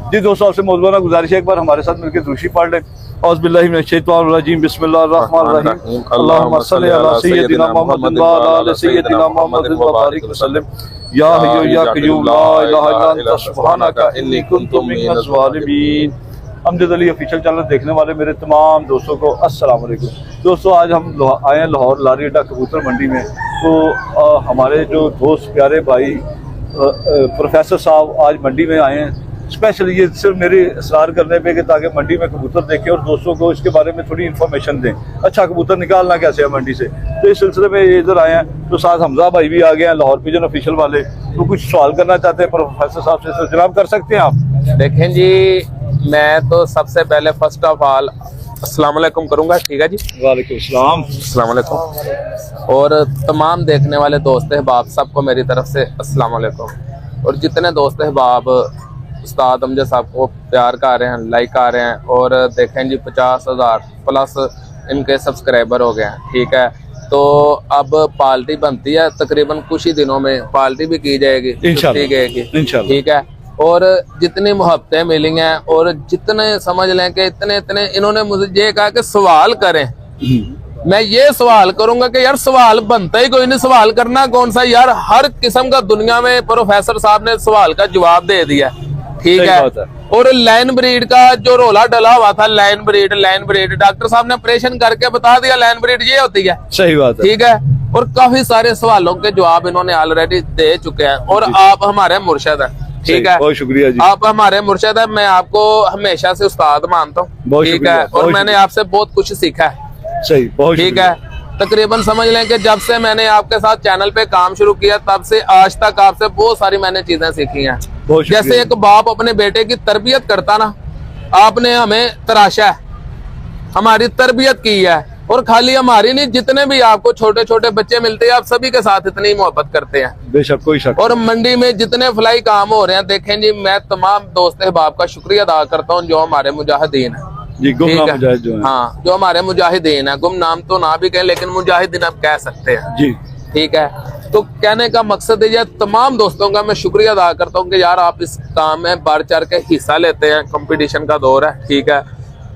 जी दोस्तों, आपसे मौजूदा गुजारिश है एक बार हमारे साथ मिलकर दुरूद पढ़ लें। औज़ुबिल्लाहि मिनश्शैतानिर्रजीम, बिस्मिल्लाहिर्रहमानिर्रहीम, अल्लाहुम्मा सल्लि अला सय्यदिना मुहम्मदिन व अला आलि सय्यदिना मुहम्मदिन व बारिक वसल्लम। या हय्यु या क़य्यूम ला इलाहा इल्ला अंता सुब्हानका इन्नी कुन्तु मिनज़ ज़ालिमीन। अमजद अली ऑफिशियल चैनल देखने वाले मेरे तमाम दोस्तों को अस्सलाम वालेकुम। दोस्तों, आज हम आए हैं लाहौर लारी अड्डा कबूतर मंडी में। तो हमारे जो दोस्त प्यारे भाई प्रोफेसर साहब आज मंडी में आए हैं। स्पेशल ये सिर्फ मेरे इसरार करने पे कि ताकि मंडी में कबूतर देखें और दोस्तों को इसके बारे में थोड़ी इन्फॉर्मेशन दें, अच्छा कबूतर निकालना कैसे है मंडी से। तो इस सिलसिले में ये इधर आए हैं। तो साथ हमजा भाई भी आ गए हैं, लाहौर पिजन ऑफिशियल वाले। तो कुछ सवाल करना चाहते हैं प्रोफेसर साहब से, तो जनाब कर सकते हैं आप। देखें जी, मैं तो सबसे पहले फर्स्ट ऑफ ऑल अस्सलाम वालेकुम करूंगा, ठीक है जी। वालेकुम सलाम। अस्सलाम वालेकुम। और तमाम देखने वाले दोस्त अहबाब सबको मेरी तरफ से अस्सलाम वालेकुम। और जितने दोस्त अहबाब उस्ताद अमजद साहब को प्यार कर रहे हैं, लाइक कर रहे हैं, और देखें जी 50,000 प्लस इनके सब्सक्राइबर हो गए हैं, ठीक है। तो अब पार्टी बनती है, तकरीबन कुछ ही दिनों में पार्टी भी की जाएगी, इंशाल्लाह, ठीक है। और जितनी मोहब्बतें मिली हैं और जितने समझ लें कि इतने इन्होंने मुझे ये कहा कि सवाल करें। मैं ये सवाल करूंगा कि यार सवाल बनता ही कोई नहीं, सवाल करना कौन सा यार। हर किस्म का दुनिया में प्रोफेसर साहब ने सवाल का जवाब दे दिया, ठीक है। और लाइन ब्रीड का जो रोला डला हुआ था, लाइन ब्रीड डॉक्टर साहब ने ऑपरेशन करके बता दिया लाइन ब्रीड ये होती है, सही बात है, ठीक है। और काफी सारे सवालों के जवाब इन्होंने ऑलरेडी दे चुके हैं। और आप हमारे मुर्शिद हैं, ठीक है। बहुत शुक्रिया जी, आप हमारे मुर्शिद है। मैं आपको हमेशा से उस्ताद मानता हूँ, ठीक है। और मैंने आपसे बहुत कुछ सीखा है, सही, बहुत ठीक है। तकरीबन समझ लें कि जब से मैंने आपके साथ चैनल पे काम शुरू किया तब से आज तक आपसे बहुत सारी मैंने चीजें सीखी हैं। जैसे एक बाप अपने बेटे की तरबियत करता ना, आपने हमें तराशा है, हमारी तरबियत की है। और खाली हमारी नहीं, जितने भी आपको छोटे छोटे बच्चे मिलते हैं आप सभी के साथ इतनी मोहब्बत करते हैं, बेशक कोई शक। और मंडी में जितने फ्लाई काम हो रहे हैं, देखें जी, मैं तमाम दोस्त अहबाब का शुक्रिया अदा करता हूँ जो हमारे मुजाहिदीन है जी, गुमनाम मुजाहिद जो है। हाँ, जो हमारे मुजाहिदीन है, गुमनाम तो ना भी कहें लेकिन मुजाहिदीन आप कह सकते हैं जी, ठीक है। तो कहने का मकसद है तमाम दोस्तों का मैं शुक्रिया अदा करता हूँ कि यार आप इस काम में बढ़ चढ़ के हिस्सा लेते हैं। कंपटीशन का दौर है, ठीक है।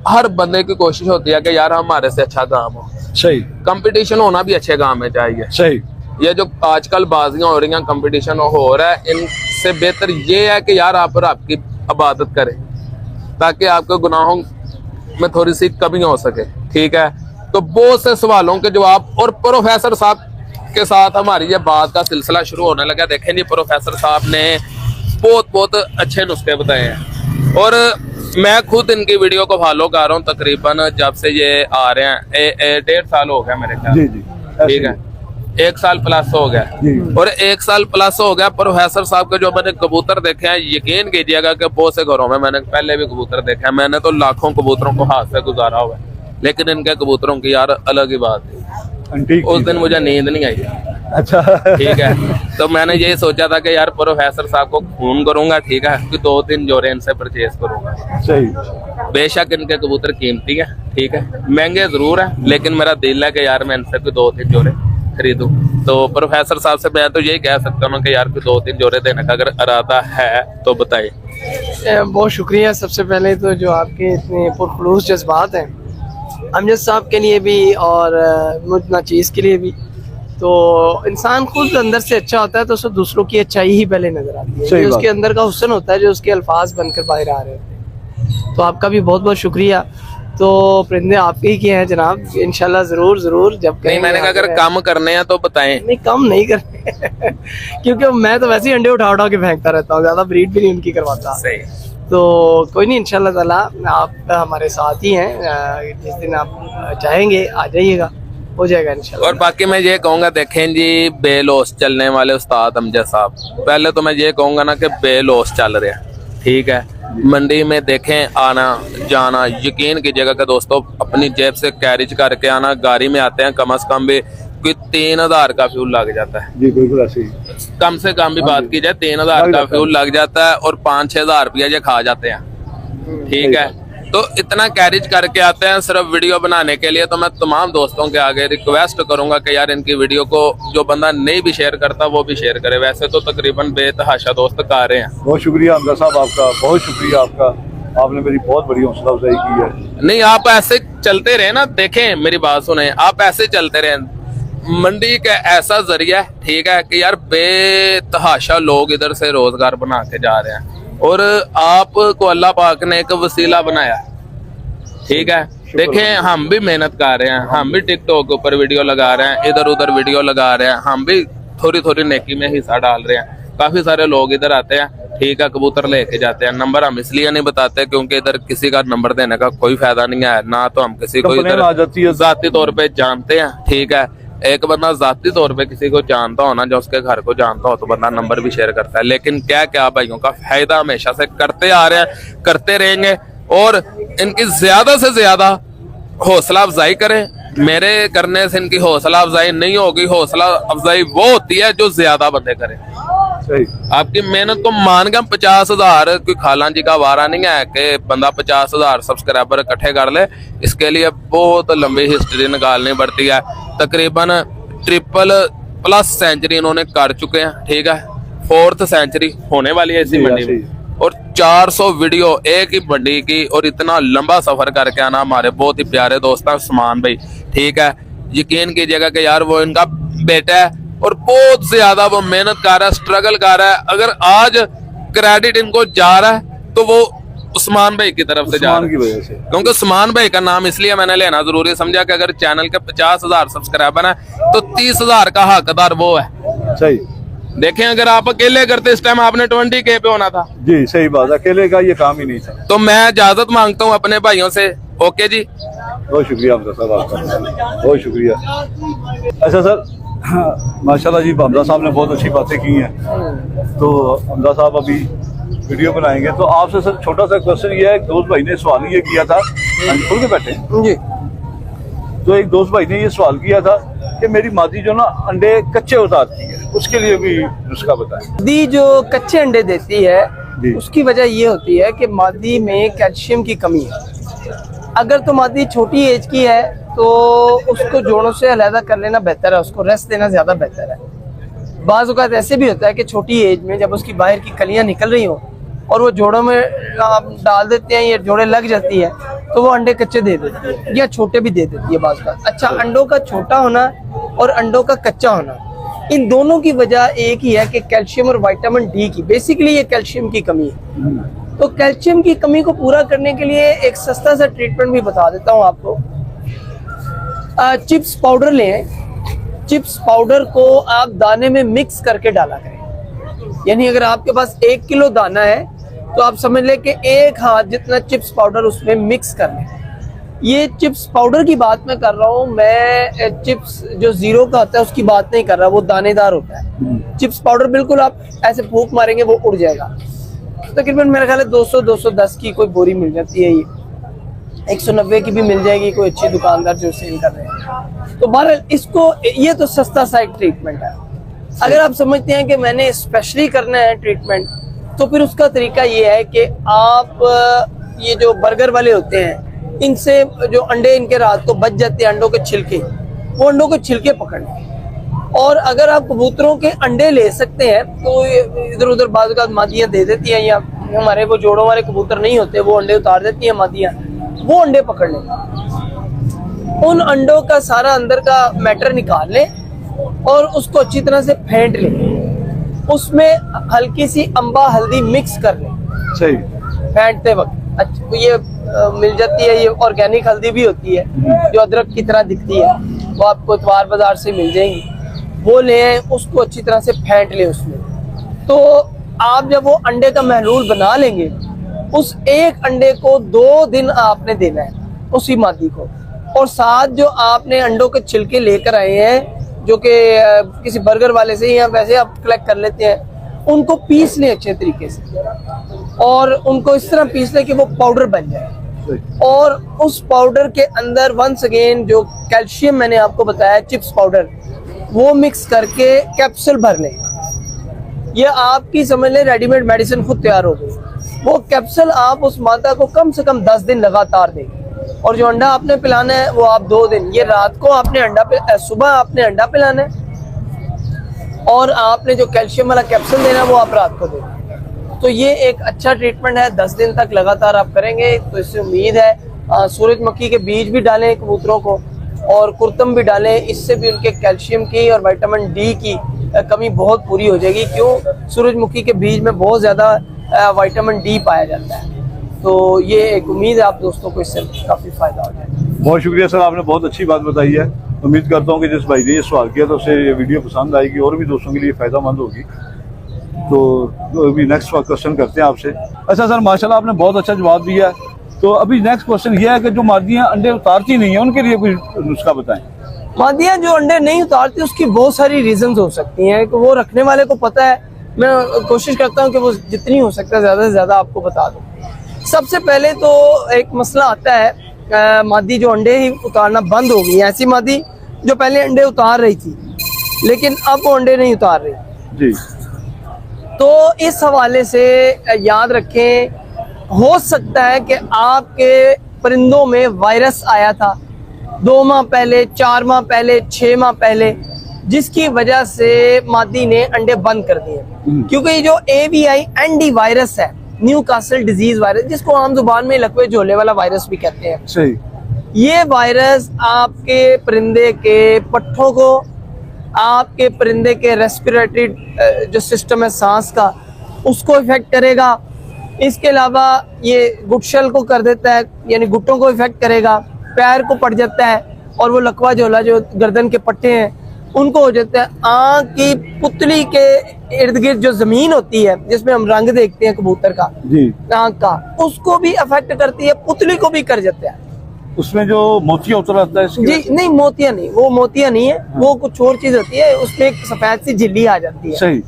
हर बंदे की कोशिश होती है कि यार हमारे से अच्छा काम हो, सही। कंपटीशन होना भी अच्छे काम में चाहिए, सही। ये जो आजकल बाजियां हो रही हैं, कंपटीशन हो रहा है, इनसे बेहतर ये है कि यार आप आपकी इबादत करें ताकि आपके गुनाहों में थोड़ी सी कमी हो सके, ठीक है। तो बहुत से सवालों के जवाब और प्रोफेसर साहब के साथ हमारी ये बात का सिलसिला शुरू होने लगा। देखें जी, प्रोफेसर साहब ने बहुत अच्छे नुस्खे बताए हैं और मैं खुद इनकी वीडियो को फॉलो कर रहा हूँ तकरीबन जब से ये आ रहे हैं। 1.5 साल हो गया मेरे ख्याल, ठीक है। 1 साल प्लस हो गया। और 1 साल प्लस हो गया प्रोफेसर साहब के जो मैंने कबूतर देखे हैं, यकीन कीजिएगा कि बहुत से घरों में मैंने पहले भी कबूतर देखे हैं। मैंने तो लाखों कबूतरों को हाथ से गुजारा हुआ है, लेकिन इनके कबूतरों की यार अलग ही बात है। उस दिन मुझे नींद नहीं आई, अच्छा, ठीक है। तो मैंने यही सोचा था कि यार प्रोफेसर साहब को फोन करूंगा, ठीक है, कि 2-3 जोड़े इनसे परचेज करूंगा, सही। बेशक इनके कबूतर कीमती है, ठीक है, महंगे जरूर है, लेकिन मेरा दिल है कि यार मैं इनसे कोई 2-3 जोड़े खरीदूं। तो प्रोफेसर साहब से मैं तो यही कह सकता हूँ कि यार कोई 2-3 जोड़े देने का अगर इरादा है तो बताइए। बहुत शुक्रिया। सबसे पहले तो जो आपके इतने पुरखलूस जज्बात हैं अमजद साहब के लिए भी और मुझ नाचीज के लिए भी। तो इंसान खुद अंदर से अच्छा होता है तो उसको दूसरों की अच्छाई ही पहले नजर आती है, जो उसके अंदर का हुस्न होता है, जो उसके अल्फाज बनकर बाहर आ रहे होते हैं। तो आपका भी बहुत शुक्रिया। तो परिंदे आपके ही के हैं जनाब, इंशाल्लाह जरूर जब नहीं, मैंने कहा अगर काम करने हैं तो बताएं। नहीं, कम नहीं करने क्योंकि मैं तो वैसे ही अंडे उठा के फेंकता रहता हूँ, ज्यादा ब्रीड भी नहीं उनकी करवाता। सही। तो कोई नहीं, इंशाल्लाह ताला आप हमारे साथ ही हैं, जिस दिन आप चाहेंगे आ जाइएगा, हो जाएगा इंशाल्लाह। और बाकी मैं ये कहूँगा, देखें जी, बेलौस चलने वाले उस्ताद अमजद साहब, पहले तो मैं ये कहूँगा ना कि बेलौस चल रहे हैं, ठीक है। मंडी में देखें आना जाना, यकीन कीजिएगा कि दोस्तों अपनी जेब से कैरिज करके आना, गाड़ी में आते हैं कम से कम भी कोई 3,000 का फ्यूल लग जाता है जी, बिल्कुल ऐसे ही। कम से कम भी बात की जाए 3,000 का फ्यूल लग जाता है और 5-6 हज़ार रुपया ये खा जाते हैं, ठीक है। तो इतना कैरेज करके आते हैं सिर्फ वीडियो बनाने के लिए। तो मैं तमाम दोस्तों के आगे रिक्वेस्ट करूंगा कि यार इनकी वीडियो को जो बंदा नहीं भी शेयर करता वो भी शेयर करे। वैसे तो तकरीबन बेतहाशा दोस्त का रहे हैं। बहुत शुक्रिया हमजा साहब आपका, बहुत शुक्रिया आपका, आपने मेरी बहुत बड़ी हौसला अफजाई की है। नहीं, आप ऐसे चलते रहे ना, देखें मेरी बात सुने, आप ऐसे चलते रहे। मंडी का ऐसा जरिया है, ठीक है, कि यार बेतहाशा लोग इधर से रोजगार बना के जा रहे हैं और आपको अल्लाह पाक ने एक वसीला बनाया, ठीक है। देखें हम भी मेहनत कर रहे हैं, हम भी टिकटॉक के ऊपर वीडियो लगा रहे हैं, इधर उधर वीडियो लगा रहे हैं, हम भी थोड़ी थोड़ी नेकी में हिस्सा डाल रहे हैं। काफी सारे लोग इधर आते हैं, ठीक है, कबूतर लेके जाते हैं। नंबर हम इसलिए नहीं बताते क्योंकि इधर किसी का नंबर देने का कोई फायदा नहीं है, ना तो हम किसी को इधर जाती तौर पे जानते हैं, ठीक है। एक बंदा जाती तौर पे किसी को जानता हो ना, जो उसके घर को जानता हो, तो बंदा नंबर भी शेयर करता है। लेकिन क्या क्या भाइयों का फायदा हमेशा से करते आ रहे हैं, करते रहेंगे और इनकी ज्यादा से ज्यादा हौसला अफजाई करें। मेरे करने से इनकी हौसला अफजाई नहीं होगी। हौसला अफजाई वो होती है जो ज्यादा बंदे करें। आपकी मेहनत को मान के 50,000 कोई खाला जी का वारा नहीं है कि बंदा 50,000 सब्सक्राइबर इकट्ठे कर ले। इसके लिए बहुत लंबी हिस्ट्री निकालनी पड़ती है। तकरीबन 3+ सेंचुरी इन्होंने कर चुके हैं, ठीक है। 4th सेंचुरी होने वाली है इसी मंडी में और 400 वीडियो एक ही मंडी की और इतना लंबा सफर करके आना हमारे बहुत ही प्यारे दोस्त हैं उस्मान भाई, ठीक है। यकीन कीजिएगा कि यार वो इनका बेटा है और बहुत ज्यादा वो मेहनत कर रहा है, स्ट्रगल कर रहा है। अगर आज क्रेडिट इनको जा रहा है तो वो उस्मान भाई की तरफ से जा रहा है, क्योंकि उस्मान भाई का नाम इसलिए मैंने लेना जरूरी समझा कि अगर चैनल के 50,000 सब्सक्राइबर है तो 30,000 का हकदार वो है। सही। देखें अगर आप अकेले करते इस टाइम आपने 20K पे होना था। जी सही बात, अकेले का ये काम ही नहीं था। तो मैं इजाजत मांगता हूँ अपने भाइयों से। ओके जी, बहुत शुक्रिया हमजा साहब आपका, बहुत शुक्रिया। अच्छा सर, माशाल्लाह जी, हमजा साहब ने बहुत अच्छी बातें की हैं। तो हमजा साहब अभी वीडियो बनाएंगे, तो आपसे सर छोटा सा क्वेश्चन ये है। एक दोस्त भाई ने सवाल ये किया था, खुल के बैठे जी। तो एक दोस्त भाई ने ये सवाल किया था कि मेरी मादी जो ना अंडे कच्चे उतारती है, उसके लिए भी नुस्खा बताएं। मादी जो कच्चे अंडे देती है उसकी वजह ये होती है कि मादी में कैल्शियम की कमी है। अगर तो मादी छोटी एज की है तो उसको जोड़ों से अलहदा कर लेना बेहतर है, उसको रेस्ट देना ज्यादा बेहतर है। बाज़ औक़ात ऐसे भी होता है कि छोटी एज में जब उसकी बाहर की कलियां निकल रही हो और वो जोड़ों में आप डाल देते हैं, ये जोड़े लग जाती है, तो वो अंडे कच्चे दे देती है या छोटे भी दे देती है बाज़ औक़ात। अच्छा, अंडों का छोटा होना और अंडों का कच्चा होना, इन दोनों की वजह एक ही है कि कैल्शियम और विटामिन डी की, बेसिकली ये कैल्शियम की कमी है। तो कैल्शियम की कमी को पूरा करने के लिए एक सस्ता सा ट्रीटमेंट भी बता देता हूँ आपको। चिप्स पाउडर लें, चिप्स पाउडर को आप दाने में मिक्स करके डाला करें। यानी अगर आपके पास 1 किलो दाना है तो आप समझ लें कि 1 हाथ जितना चिप्स पाउडर उसमें मिक्स कर लें। ये चिप्स पाउडर की बात मैं कर रहा हूँ, मैं चिप्स जो जीरो का होता है उसकी बात नहीं कर रहा, वो दानेदार होता है। चिप्स पाउडर बिल्कुल आप ऐसे फूंक मारेंगे वो उड़ जाएगा। तकरीबन मेरा ख्याल है 200-210 की कोई बोरी मिल जाती है, ये 190 की भी मिल जाएगी कोई अच्छी दुकानदार जो सेल कर रहे हैं। तो बहरहाल इसको, ये तो सस्ता सा एक ट्रीटमेंट है। अगर आप समझते हैं कि मैंने स्पेशली करना है ट्रीटमेंट, तो फिर उसका तरीका ये है कि आप ये जो बर्गर वाले होते हैं, इनसे जो अंडे इनके रात को बच जाते हैं, अंडों के छिलके, वो अंडों के छिलके पकड़ लें। और अगर आप कबूतरों के अंडे ले सकते हैं तो इधर उधर बाज़ औक़ात मादियाँ दे देती हैं, या हमारे वो जोड़ों वाले कबूतर नहीं होते वो अंडे उतार देती हैं मादियाँ, वो अंडे पकड़ लें। उन अंडों का सारा अंदर का मैटर निकाल लें और उसको अच्छी तरह से फेंट लें। उसमें हल्की सी अम्बा हल्दी मिक्स कर लें। सही। फेंटते वक्त अच्छा, ये मिल जाती है, ये ऑर्गेनिक हल्दी भी होती है जो अदरक की तरह दिखती है, वो आपको इतवार बाजार से मिल जाएंगी। वो ले, उसको अच्छी तरह से फेंट लें उसमें। तो आप जब वो अंडे का महलूल बना लेंगे, उस एक अंडे को 2 दिन आपने देना है उसी मादी को। और साथ जो आपने अंडों के छिलके लेकर आए हैं, जो कि किसी बर्गर वाले से या वैसे आप कलेक्ट कर लेते हैं, उनको पीस लें अच्छे तरीके से और उनको इस तरह पीस लें कि वो पाउडर बन जाए। और उस पाउडर के अंदर वंस अगेन जो कैल्शियम मैंने आपको बताया, चिप्स पाउडर, वो मिक्स करके कैप्सूल भर लें। ये आपकी समझ लें रेडीमेड मेडिसिन खुद तैयार हो गई। वो कैप्सूल आप उस मादा को कम से कम 10 दिन लगातार देंगे। और जो अंडा आपने पिलाना है वो आप 2 दिन, ये रात को आपने सुबह आपने अंडा पिलाना है और आपने जो कैल्शियम वाला कैप्सूल देना है वो आप रात को देना। तो ये एक अच्छा ट्रीटमेंट है, 10 दिन तक लगातार आप करेंगे तो इससे उम्मीद है सूरजमुखी के बीज भी डालें कबूतरों को और कुर्तम भी डालें, इससे भी उनके कैल्शियम की और विटामिन डी की कमी बहुत पूरी हो जाएगी। क्यों? सूरजमुखी के बीज में बहुत ज़्यादा विटामिन डी पाया जाता है। तो ये एक उम्मीद है आप दोस्तों को इससे काफ़ी फ़ायदा हो जाएगा। बहुत शुक्रिया सर, आपने बहुत अच्छी बात बताई है। उम्मीद करता हूँ कि जिस भाई ने ये सवाल किया तो उसे ये वीडियो पसंद आएगी और भी दोस्तों के लिए फ़ायदेमंद होगी। तो अभी नेक्स्ट क्वेश्चन करते हैं आपसे। अच्छा सर, माशाल्लाह आपने बहुत अच्छा जवाब दिया है। तो अभी नेक्स्ट क्वेश्चन ये है कि जो मादियाँ अंडे उतारती नहीं है उनके लिए कोई नुस्खा बताएं। मादियाँ जो अंडे नहीं उतारती उसकी बहुत सारी रीजंस हो सकती हैं कि वो रखने वाले को पता है। मैं कोशिश करता हूँ कि वो जितनी हो सकता है ज़्यादा से ज़्यादा आपको बता दूँ। सबसे पहले तो एक मसला आता है, मादी जो अंडे ही उतारना बंद हो गई, ऐसी मादी जो पहले अंडे उतार रही थी लेकिन अब वो अंडे नहीं उतार रही जी। तो इस हवाले से याद रखें, हो सकता है कि आपके परिंदों में वायरस आया था 2 माह पहले, 4 माह पहले, 6 माह पहले, जिसकी वजह से मादी ने अंडे बंद कर दिए। क्योंकि ये जो AVI एंडी वायरस है, न्यूकासल डिजीज वायरस, जिसको आम जुबान में लकवे झोले वाला वायरस भी कहते हैं, सही। ये वायरस आपके परिंदे के पट्ठों को, आपके परिंदे के रेस्पिरेटरी जो सिस्टम है सांस का, उसको इफेक्ट करेगा। इसके अलावा ये गुटशल को कर देता है, यानी गुट्टों को इफेक्ट करेगा, पैर को पड़ जाता है और वो लकवा झोला जो गर्दन के पट्टे हैं उनको हो जाता है। आँख की पुतली के इर्द गिर्द जो जमीन होती है जिसमें हम रंग देखते हैं कबूतर का, आँख का, उसको भी अफेक्ट करती है, पुतली को भी कर जाता है। उसमें जो मोतिया उतर आता है जी नहीं, मोतिया नहीं, वो मोतिया नहीं है। हाँ। वो कुछ और चीज होती है, उसमें एक सफेद सी झिल्ली आ जाती है। सही।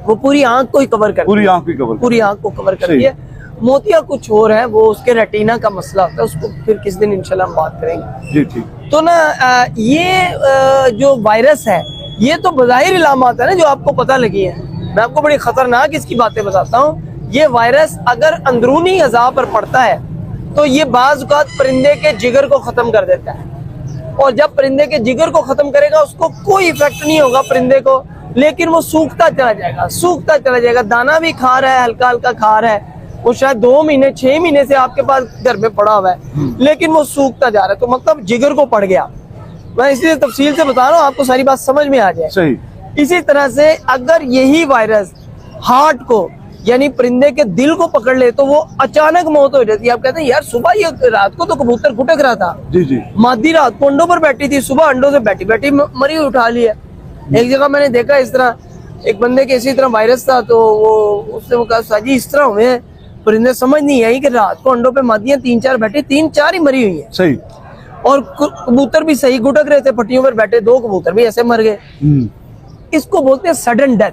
वो पूरी आंख को ही कवर करती है, पूरी आंख को कवर करती है। मोतिया कुछ और है, वो उसके रेटिना का मसला होता है, उसको फिर किस दिन इंशाल्लाह हम बात करेंगे। जी ठीक। तो ना ये जो वायरस है ये तो बज़ाहिर इलामात है ना जो आपको पता लगी है। मैं आपको बड़ी खतरनाक इसकी बातें बताता हूँ। ये वायरस अगर अंदरूनी अज़ा पर पड़ता है तो ये बाज़ औक़ात परिंदे के जिगर को ख़त्म कर देता है, और जब परिंदे के जिगर को ख़त्म करेगा उसको कोई इफेक्ट नहीं होगा परिंदे को, लेकिन वो सूखता चला जाएगा। दाना भी खा रहा है, हल्का हल्का खा रहा है, वो शायद 2 महीने 6 महीने से आपके पास घर में पड़ा हुआ है, लेकिन वो सूखता जा रहा है, तो मतलब जिगर को पड़ गया। मैं इसलिए तफसील से बता रहा हूँ, आपको सारी बात समझ में आ जाए। सही। इसी तरह से अगर यही वायरस हार्ट को यानी परिंदे के दिल को पकड़ ले तो वो अचानक मौत हो जाती है। आप कहते हैं यार सुबह ये रात को तो कबूतर फुटक रहा था, जी जी, मादी रात को अंडों पर बैठी थी, सुबह अंडों से बैठी बैठी मरी उठा लिया। एक जगह मैंने देखा इस तरह, एक बंदे के इसी तरह वायरस था, तो वो उसने वो कहा साजी इस तरह हुए परिंदे, समझ नहीं आई कि रात को अंडों पे मादियां 3-4 बैठी, 3-4 ही मरी हुई है। सही। और कबूतर भी सही गुटक रहे थे, पट्टियों पर बैठे 2 कबूतर भी ऐसे मर गए। इसको बोलते हैं सडन डेथ,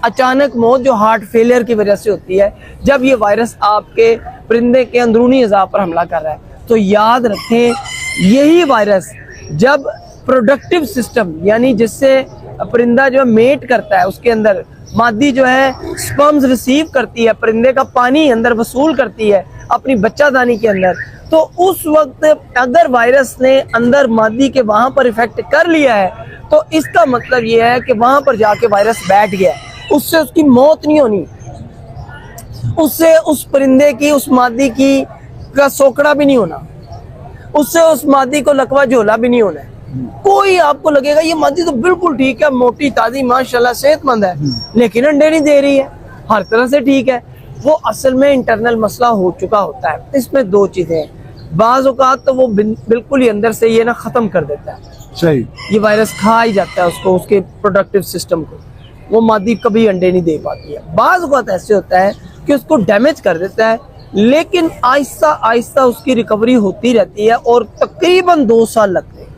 अचानक मौत, जो हार्ट फेलियर की वजह से होती है जब ये वायरस आपके परिंदे के अंदरूनी अज़ा पर हमला कर रहा है। तो याद रखें, यही वायरस जब प्रोडक्टिव सिस्टम यानी जिससे परिंदा जो है मेट करता है, उसके अंदर मादी जो है स्पर्म्स रिसीव करती है, परिंदे का पानी अंदर वसूल करती है अपनी बच्चादानी के अंदर, तो उस वक्त अगर वायरस ने अंदर मादी के वहां पर इफेक्ट कर लिया है तो इसका मतलब ये है कि वहां पर जाके वायरस बैठ गया, उससे उसकी मौत नहीं होनी, उससे उस परिंदे की, उस मादी की का सोकड़ा भी नहीं होना, उससे उस मादी को लकवा झोला भी नहीं होना है। कोई आपको लगेगा ये मादी तो बिल्कुल ठीक है, मोटी ताजी माशाल्लाह सेहतमंद है, लेकिन अंडे नहीं दे रही है, हर तरह से ठीक है, वो असल में इंटरनल मसला हो चुका होता है। इसमें 2 चीजें हैं, बाज़ औक़ात तो वो बिल्कुल ही अंदर से ये ना खत्म कर देता है, सही, ये वायरस खा ही जाता है उसको, उसके प्रोडक्टिव सिस्टम को, वो मादी कभी अंडे नहीं दे पाती है। बाज़ औक़ात ऐसे होता है कि उसको डैमेज कर देता है, लेकिन आहिस्ता आहिस्ता उसकी रिकवरी होती रहती है और तकरीबन 2 साल लगते हैं।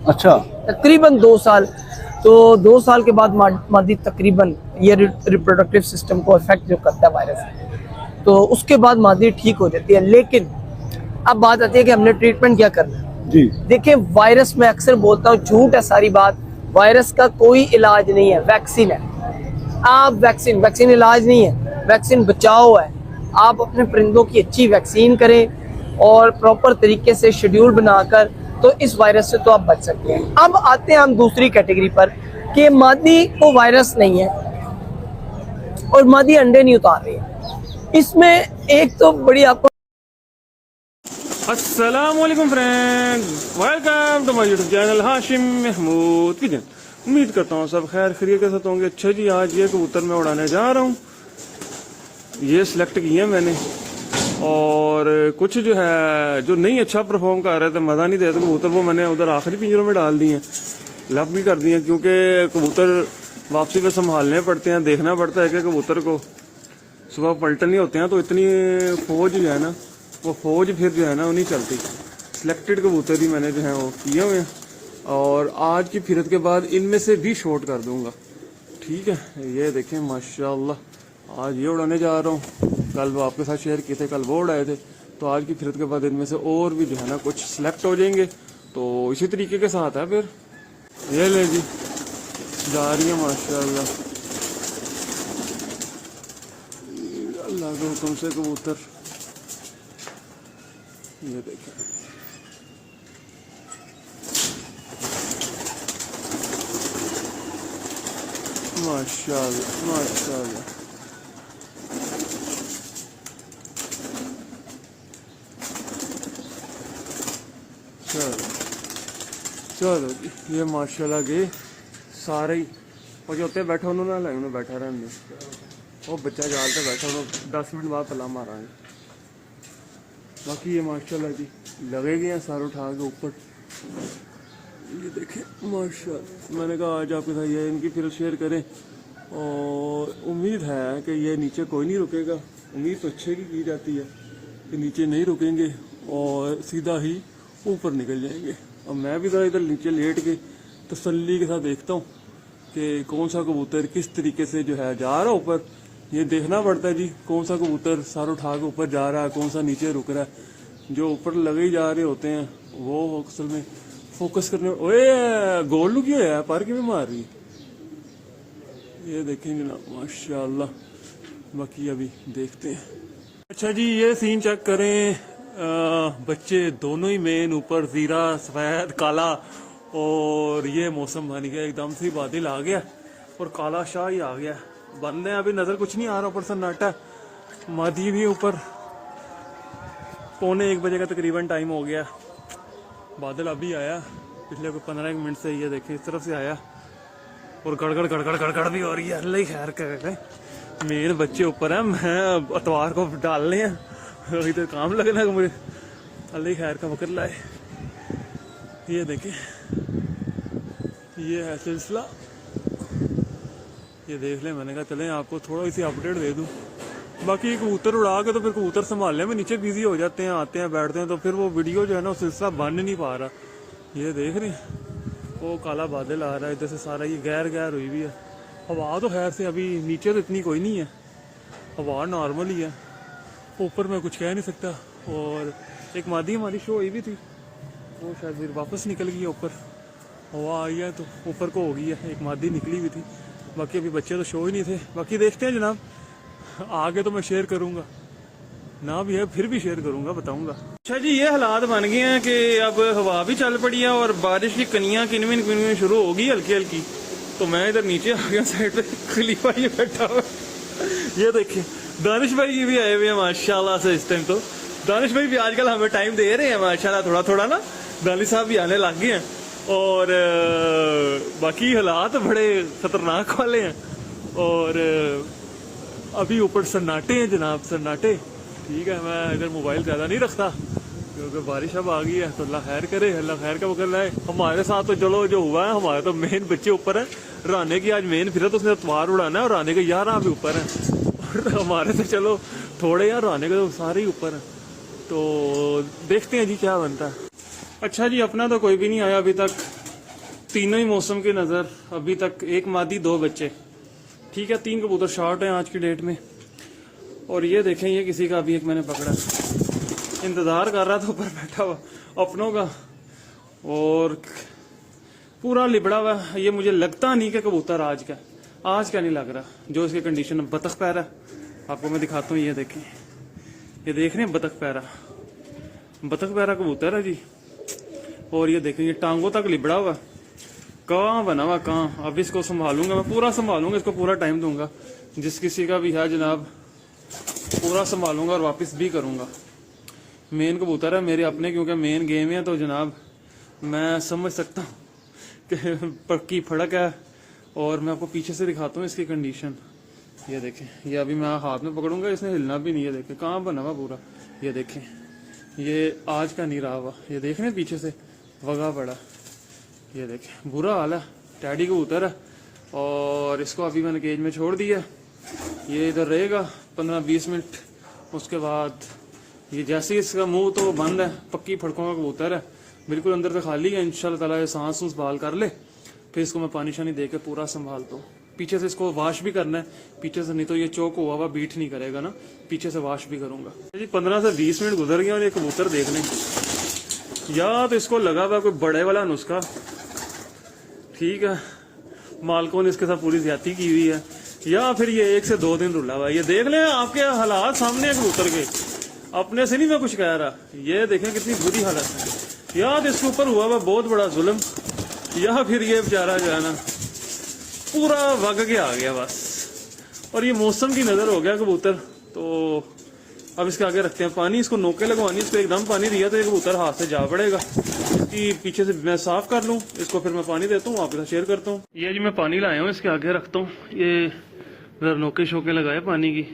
अच्छा, तकरीबन 2 साल। तो 2 साल के बाद मादी तकरीबन ये रिप्रोडक्टिव सिस्टम को इफेक्ट जो करता है वायरस, तो उसके बाद मादी ठीक हो जाती है। लेकिन अब बात आती है कि हमने ट्रीटमेंट क्या करना है। जी देखिए, वायरस में अक्सर बोलता हूँ, झूठ है सारी बात, वायरस का कोई इलाज नहीं है, वैक्सीन है। आप वैक्सीन इलाज नहीं है, वैक्सीन बचाव है। आप अपने परिंदों की अच्छी वैक्सीन करें और प्रॉपर तरीके से शेड्यूल बनाकर, तो इस वायरस से तो आप बच सकते हैं। अब आते हैं हम दूसरी कैटेगरी पर कि मादी को वायरस नहीं है और मादी अंडे नहीं उतार रही है। इसमें एक तो बड़ी आपको अस्सलामुअलैकुम friends, welcome to my YouTube channel Hashim Mahmood kitchen. उम्मीद करता हूँ सब खैर खैरियत के साथ होंगे। अच्छा जी, आज ये कबूतर मैं उड़ाने जा रहा हूँ। ये सिलेक्ट किए मैंने, और कुछ जो है जो नहीं अच्छा परफॉर्म कर रहे थे, मज़ा नहीं देते कबूतर, वो मैंने उधर आखिरी पिंजरों में डाल दिए, लग भी कर दिए, क्योंकि कबूतर वापसी पे संभालने पड़ते हैं, देखना पड़ता है कि कबूतर को सुबह पलटन नहीं होते हैं, तो इतनी फौज जो है ना, वो फौज फिर जो है ना वो नहीं चलती। सिलेक्टेड कबूतर ही मैंने जो है वो किए हुए हैं, और आज की फिरत के बाद इनमें से भी शॉट कर दूंगा। ठीक है, ये देखें माशाल्लाह, आज ये उड़ाने जा रहा हूँ। कल वो आपके साथ शेयर किए थे, कल वो उड़ाए थे, तो आज की फिरत के बाद इनमें से और भी जो है ना कुछ सिलेक्ट हो जाएंगे। तो इसी तरीके के साथ है फिर। ये ले जी, जा रही है माशाल्लाह, अल्लाह के हुक्म से कबूतर। ये देखें, माशाल्लाह माशाल्लाह। चलो जी, ये माशाल्लाह के सारे ही, और जो उत्ते बैठा उन्होंने ना उन्हें बैठा रहने, वो बच्चा जाल पे बैठा, उन्होंने 10 मिनट बाद पला मारा है। बाकी ये माशाल्लाह जी लगेगे हैं सारे उठा के ऊपर। ये देखें माशाल्लाह, मैंने कहा आज आपके साथ ये इनकी फिर शेयर करें, और उम्मीद है कि ये नीचे कोई नहीं रुकेगा। उम्मीद तो अच्छे की जाती है कि नीचे नहीं रुकेंगे और सीधा ही ऊपर निकल जाएंगे। और मैं भी इधर नीचे लेट के तसल्ली के साथ देखता हूँ कि कौन सा कबूतर किस तरीके से जो है जा रहा है ऊपर। ये देखना पड़ता है जी, कौन सा कबूतर सर उठा के ऊपर जा रहा है, कौन सा नीचे रुक रहा है। जो ऊपर लगे ही जा रहे होते हैं वो असल में फोकस करने। ओए गोल लुकी है, पर की भी मार रही है। ये देखेंगे ना माशाल्लाह, बाकी अभी देखते हैं। अच्छा जी, ये सीन चेक करें, बच्चे दोनों ही मेन, ऊपर जीरा सफेद काला, और ये मौसम बन गया एकदम से, बादल आ गया और काला शाह ही आ गया। बनने अभी नजर कुछ नहीं आ रहा, ऊपर सन्नाटा। मादी भी ऊपर, 12:45 बजे का तकरीबन टाइम हो गया। बादल अभी आया, पिछले कोई 15 मिनट से। ये देखें इस तरफ से आया, और गड़गड़ गड़गड़ गड़गड़ भी हो रही है। अल्लाह ही खैर करे, मेरे बच्चे ऊपर हैं, मैं अतवार को डालने हैं, अभी तो काम लगना है मुझे। अल्लाह ही खैर का वक्त लाए। ये देखें, ये है सिलसिला। ये देख लें, मैंने कहा चलें आपको थोड़ा सी अपडेट दे दूं। बाकी कबूतर उड़ा के तो फिर कबूतर संभालने में नीचे बिजी हो जाते हैं, आते हैं बैठते हैं, तो फिर वो वीडियो जो है ना वो सिलसिला बन नहीं पा रहा। ये देख रहे हैं, वो काला बादल आ रहा है इधर से, सारा ये गैर गैर हुई भी है। हवा तो खैर से अभी नीचे तो इतनी कोई नहीं है, हवा नॉर्मल ही है, ऊपर मैं कुछ कह नहीं सकता। और एक मादी हमारी शो हुई भी थी, वो शायद फिर वापस निकल गई है ऊपर। हवा आई है तो ऊपर को हो गई है, एक मादी निकली हुई थी। बाकी अभी बच्चे तो शो ही नहीं थे। बाकी देखते हैं जनाब, आगे तो मैं शेयर करूँगा, ना भी है फिर भी शेयर करूँगा, बताऊँगा। अच्छा जी, ये हालात बन गए हैं कि अब हवा भी चल पड़ी है और बारिश की कनियाँ किनविन किनविन शुरू हो गई हल्की हल्की। तो मैं इधर नीचे आ गया साइड पे, खलीफा ये बैठा हुआ। ये देखिए दानिश भाई भी आए हुए हैं माशाल्लाह से। इस टाइम तो दानिश भाई भी आजकल हमें टाइम दे रहे हैं माशाल्लाह, थोड़ा थोड़ा ना। दानिश साहब भी आने लग गए हैं, और बाकी हालात बड़े खतरनाक वाले हैं। और अभी ऊपर सन्नाटे हैं जनाब, सन्नाटे। ठीक है, मैं इधर मोबाइल ज़्यादा नहीं रखता क्योंकि बारिश अब आ गई है, तो अल्लाह खैर करे, अल्लाह खैर का वक्त लाए। हमारे साथ तो चलो जो हुआ है, हमारे तो मेन बच्चे ऊपर हैं। राने की आज मेन फिर तो उसने अतवार उड़ाना है, और राने के 11 भी ऊपर हैं, और हमारे से चलो थोड़े यार, राने के तो सारे ही ऊपर हैं। तो देखते हैं जी क्या बनता है। अच्छा जी, अपना तो कोई भी नहीं आया अभी तक, तीनों ही मौसम के नज़र अभी तक, एक मादी 2 बच्चे। ठीक है, 3 कबूतर शॉर्ट हैं आज की डेट में। और ये देखें, ये किसी का अभी एक मैंने पकड़ा, इंतज़ार कर रहा था ऊपर बैठा हुआ अपनों का, और पूरा लिबड़ा हुआ। ये मुझे लगता नहीं कि कबूतर आज का नहीं लग रहा, जो इसकी कंडीशन बतख पैर है। आपको मैं दिखाता हूँ, ये देखें ये देख रहे हैं बतख पैरा कबूतर है जी। और ये देखें ये टांगों तक लिबड़ा हुआ, कहाँ बना हुआ कहाँ। अब इसको संभालूंगा मैं, पूरा संभालूंगा इसको, पूरा टाइम दूंगा। जिस किसी का भी है जनाब पूरा संभालूंगा और वापस भी करूंगा। मेन कबूतर है मेरे अपने, क्योंकि मेन गेम है तो जनाब मैं समझ सकता हूँ कि पक्की फड़क है। और मैं आपको पीछे से दिखाता हूँ इसकी कंडीशन। ये देखें, ये अभी मैं हाथ में पकड़ूंगा, इसने हिलना भी नहीं है। देखें कहाँ बना हुआ पूरा, ये देखें ये आज का नहीं रहा हुआ। ये देख रहे हैं पीछे से वगा पड़ा, ये देखें बुरा हाल है। टैडी कबूतर है और इसको अभी मैंने केज में छोड़ दिया। ये इधर रहेगा 15-20 मिनट, उसके बाद ये जैसे ही इसका मुंह तो बंद है, पक्की फड़कों का कबूतर है, बिल्कुल अंदर से खाली है। इंशाल्लाह ताला ये सांस संभाल कर ले, फिर इसको मैं पानी शानी दे के पूरा संभालता हूँ। पीछे से इसको वॉश भी करना है पीछे से, नहीं तो ये चौक हुआ बीट नहीं करेगा ना, पीछे से वॉश भी करूंगा जी। 15 से 20 मिनट गुजर गया और ये कबूतर देख लें, या तो इसको लगा हुआ कोई बड़े वाला नुस्खा, ठीक है, मालकों ने इसके साथ पूरी ज्यादती की हुई है, या फिर ये 1 से 2 दिन रुला हुआ है। ये देख लें, आपके हालात सामने है कबूतर के, अपने से नहीं मैं कुछ कह रहा। ये देखें कितनी बुरी हालत है। या तो इसके ऊपर हुआ हुआ बहुत बड़ा जुल्म, या फिर ये बेचारा जो है ना पूरा वग के आ गया बस। और ये मौसम की नजर हो गया कबूतर। तो अब इसके आगे रखते हैं पानी, इसको नोके लगवानी, इसको एकदम पानी दिया तो ये कबूतर हाथ से जा पड़ेगा। इसकी पीछे से मैं साफ कर लूँ इसको, फिर मैं पानी देता हूँ, आपके साथ शेयर करता हूँ। ये जी मैं पानी लाया हूँ, इसके आगे रखता हूँ। ये जरा नोके शोके लगाए पानी की,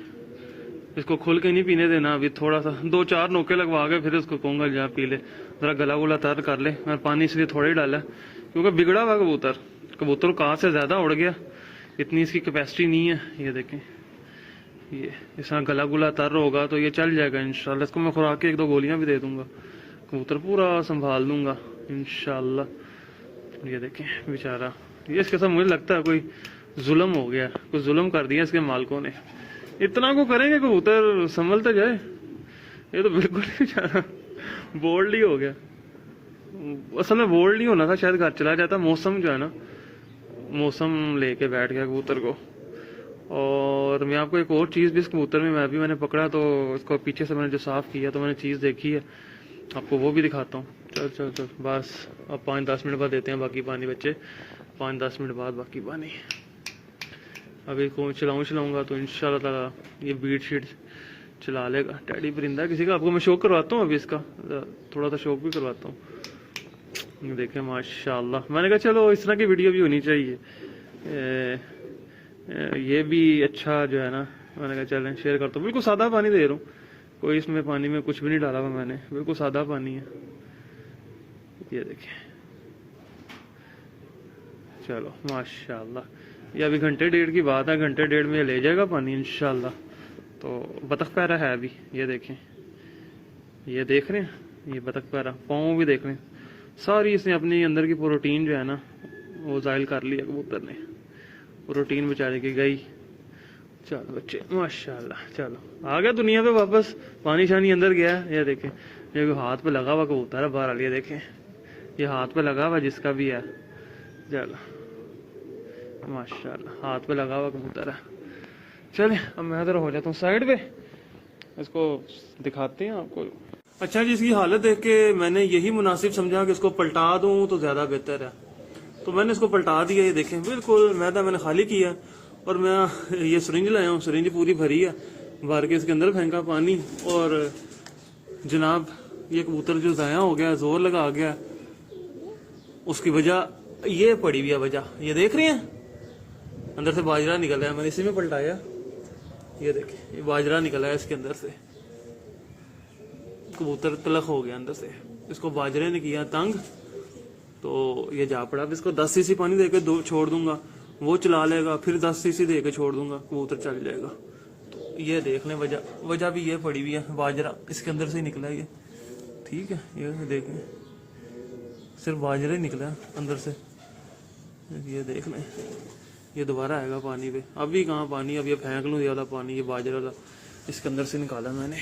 इसको खुल के नहीं पीने देना। अभी थोड़ा सा 2-4 नोके लगवा के फिर इसको कहूँगा जा पी ले, जरा गला गुला तर कर ले। मैं पानी इसलिए थोड़ा ही डाला क्योंकि बिगड़ा हुआ कबूतर कहाँ से ज्यादा उड़ गया, इतनी इसकी कैपेसिटी नहीं है। ये देखें, ये इसका गला गुला तर होगा तो ये चल जाएगा इंशाल्लाह। इसको मैं खुराक के 1-2 गोलियां भी दे दूंगा, कबूतर पूरा संभाल दूंगा इंशाल्लाह। ये देखें बेचारा, ये इसके साथ मुझे लगता है कोई जुल्म हो गया, कुछ जुल्म कर दिया इसके मालिकों ने। इतना को करेंगे कबूतर संभल तो जाए, ये तो बिल्कुल ही बेचारा बोल्ड ही हो गया। असल में बोल्ड नहीं होना था, शायद घर चला जाता। मौसम जो है ना, मौसम लेके बैठ गया कबूतर को। और मैं आपको एक और चीज़ भी इस कबूतर में मैंने पकड़ा, तो इसको पीछे से मैंने जो साफ किया तो मैंने चीज़ देखी है, आपको वो भी दिखाता हूँ। चल बस अब 5-10 मिनट बाद देते हैं बाकी पानी बच्चे, 5-10 मिनट बाद बाकी पानी। अभी को चलाऊंगा तो इंशाल्लाह ताला ये बीट शीट चला लेगा। टैडी परिंदा किसी का, आपको मैं शौक करवाता हूँ, अभी इसका थोड़ा सा शौक भी करवाता हूँ। देखें माशाल्लाह, मैंने कहा चलो इस तरह की वीडियो भी होनी चाहिए। ये भी अच्छा जो है ना, मैंने कहा चलें शेयर करता हूँ। बिल्कुल सादा पानी दे रहा हूँ, कोई इसमें पानी में कुछ भी नहीं डाला हुआ मैंने, बिल्कुल सादा पानी है। ये देखें, चलो माशाल्लाह, ये अभी 1-1.5 की बात है, 1-1.5 में ले जाएगा पानी इंशाल्लाह। तो बतख पैरा है अभी, ये देखें, ये देख रहे हैं, ये बतख पैरा पाँव भी देख रहे हैं, सारी इसने अपनी अंदर की प्रोटीन जो है ना वो जायल कर लिया कबूतर ने, प्रोटीन बेचारे की गई। चलो बच्चे माशाल्लाह, चलो आ गया दुनिया पे वापस, पानी शानी अंदर गया। ये देखें, ये हाथ पे लगा हुआ कबूतर है बाहर, ये देखें, ये हाथ पे लगा हुआ जिसका भी है, चलो माशाल्लाह हाथ पे लगा हुआ कबूतर है। चले अब मैं इधर हो जाता हूँ साइड पे, इसको दिखाते हैं आपको। अच्छा जी, इसकी हालत देख के मैंने यही मुनासिब समझा कि इसको पलटा दूं तो ज्यादा बेहतर है, तो मैंने इसको पलटा दिया। ये देखें बिल्कुल मैदा मैंने खाली किया और मैं ये सिरिंज लाया हूँ, सिरिंज पूरी भरी है, भर के इसके अंदर फेंका पानी। और जनाब ये कबूतर जो ज़ाया हो गया, जोर लगा गया, उसकी वजह ये पड़ी हुई है वजह, ये देख रहे हैं अंदर से बाजरा निकल रहा है, मैंने इसी में पलटाया। ये देखें, ये बाजरा निकला है इसके अंदर से, कबूतर तलख हो गया अंदर से, इसको बाजरे ने किया तंग तो ये जा पड़ा। अब इसको 10 सीसी पानी देके छोड़ दूंगा, वो चला लेगा, फिर 10 सीसी देके छोड़ दूंगा, कबूतर चल जाएगा। तो ये देख लें वजह भी ये पड़ी हुई है, बाजरा इसके अंदर से ही निकला है ये, ठीक है। ये देखें सिर्फ बाजरा ही निकला है अंदर से, ये देख लें। ये दोबारा आएगा पानी पे, अभी कहाँ पानी, अब ये फेंक लूँ ये वाला पानी, ये बाजरा वाला इसके अंदर से निकाला मैंने।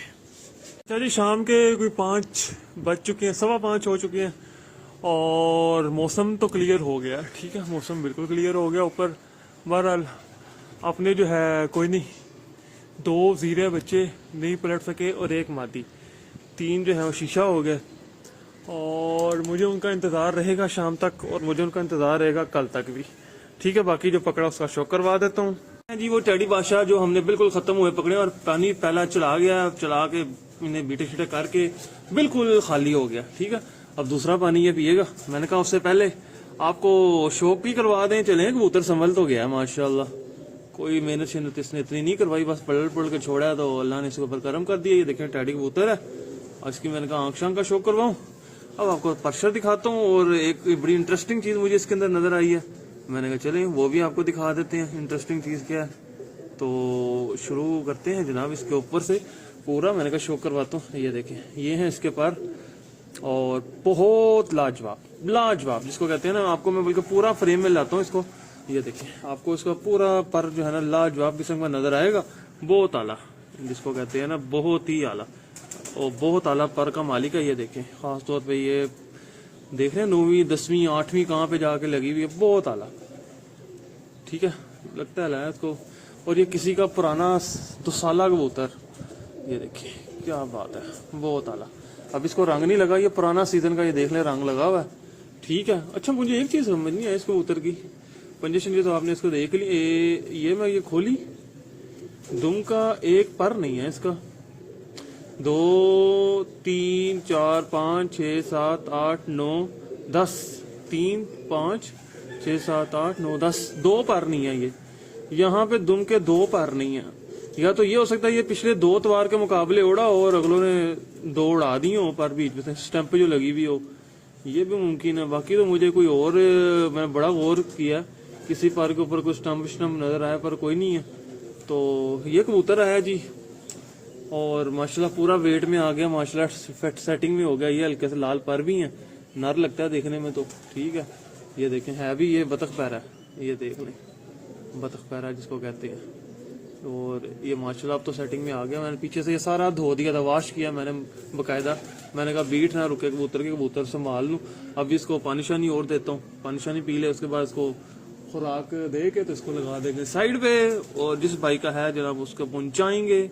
चलिए शाम के कोई 5 बज चुके हैं, 5:15 हो चुके हैं और मौसम तो क्लियर हो गया, ठीक है, मौसम बिल्कुल क्लियर हो गया ऊपर। बहरहाल अपने जो है कोई नहीं, 2 ज़ीरे बच्चे नहीं पलट सके और 1 मादी, 3 जो है वो शीशा हो गए। और मुझे उनका इंतज़ार रहेगा शाम तक, और मुझे उनका इंतज़ार रहेगा कल तक भी। ठीक है, बाकी जो पकड़ा उसका शो करवा देता हूँ जी। वो टेडी बादशाह जो हमने बिल्कुल खत्म हुए पकड़े, और पानी पहला चला गया, चला के इन्हें बीटे शीटे करके बिल्कुल खाली हो गया। ठीक है, अब दूसरा पानी ये पिएगा। मैंने कहा उससे पहले आपको शौक भी करवा दें। चले, कबूतर संभल तो गया माशाल्लाह, कोई मेहनत शिनत इसने इतनी नहीं करवाई, बस पलट के छोड़ा है तो अल्लाह ने इसके ऊपर करम कर दिया। ये देखें टेडी कबूतर है, आज की मैंने कहा आंख शांख का शौक करवाऊं। अब आपको पर्शर दिखाता हूँ, और एक बड़ी इंटरेस्टिंग चीज मुझे इसके अंदर नजर आई है। मैंने कहा चलें वो भी आपको दिखा देते हैं इंटरेस्टिंग चीज क्या है। तो शुरू करते हैं जनाब इसके ऊपर से पूरा, मैंने कहा शो करवाता हूँ। ये देखें, ये है इसके पर, और बहुत लाजवाब जिसको कहते हैं ना, आपको मैं बल्कि पूरा फ्रेम में लाता हूँ इसको। ये देखें, आपको इसका पूरा पर जो है ना लाजवाब किस्म का नजर आएगा, बहुत आला जिसको कहते हैं ना, बहुत ही आला, और बहुत आला पर का मालिक है। ये देखें, खास तौर पे ये देख रहे हैं 9वीं 10वीं 8वीं कहाँ पे जाके लगी हुई है, बहुत आला। ठीक है, लगता है इसको। और ये किसी का पुराना 2 साला कबूतर, ये देखिए क्या बात है, बहुत आला। अब इसको रंग नहीं लगा, ये पुराना सीजन का, ये देख ले रंग लगा हुआ है। ठीक है, अच्छा मुझे एक चीज समझ नहीं आई इस कबूतर की, पंजेशन की तो आपने इसको देख ली, ये मैं ये खोली, दुम का एक पर नहीं है इसका, 2 3 4 5 6 7 8 9 10, 3 5 6 7 8 9 10, 2 पर नहीं है ये, यहाँ पे दुम के 2 पर नहीं है। या तो ये हो सकता है ये पिछले 2 तवार के मुकाबले उड़ा और अगलों ने 2 उड़ा दी हो, पर बीच में स्टंप जो लगी हुई हो, ये भी मुमकिन है। बाकी तो मुझे कोई और, मैंने बड़ा गौर किया, किसी पर के ऊपर कोई स्टंप नजर आया, पर कोई नहीं है। तो ये कबूतर आया जी, और माशाल्लाह पूरा वेट में आ गया, माशाल्लाह सेटिंग में हो गया। ये हल्के से लाल पर भी है, नर लगता है देखने में तो। ठीक है, ये देखें, है भी ये बतख पैरा है, ये देख लें, बतख पैरा जिसको कहते हैं। और ये माशाल्लाह अब तो सेटिंग में आ गया। मैंने पीछे से ये सारा धो दिया था, वॉश किया मैंने बकायदा। मैंने कहा बीट ना रुके कबूतर के, कबूतर संभाल लूँ। अब इसको पानी शानी और देता हूँ, पानी शानी पी ले, उसके बाद इसको खुराक दे के तो इसको लगा देंगे साइड पे। और जिस भाई का है जनाब उसको पहुंचाएंगे।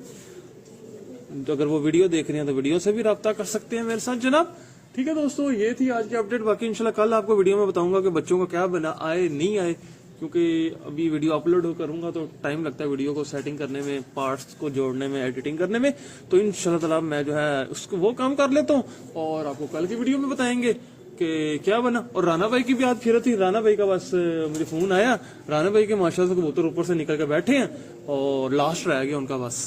अगर वो वीडियो देख रहे हैं तो वीडियो से भी रब्ता कर सकते हैं मेरे साथ जनाब। ठीक है दोस्तों, ये थी आज की अपडेट। बाकी इंशाल्लाह कल आपको वीडियो में बताऊंगा कि बच्चों को क्या बना आए नहीं आए, क्योंकि अभी वीडियो अपलोड करूंगा तो टाइम लगता है वीडियो को सेटिंग करने में, पार्ट्स को जोड़ने में, एडिटिंग करने में। तो इंशाल्लाह ताला मैं जो है उसको वो काम कर लेता हूँ, और आपको कल की वीडियो में बताएंगे कि क्या बना। और राना भाई की भी आज फिर थी, राना भाई का बस मुझे फोन आया, राना भाई के माशाल्लाह से कबूतर ऊपर से निकल के बैठे हैं और लास्ट रह गया उनका बस।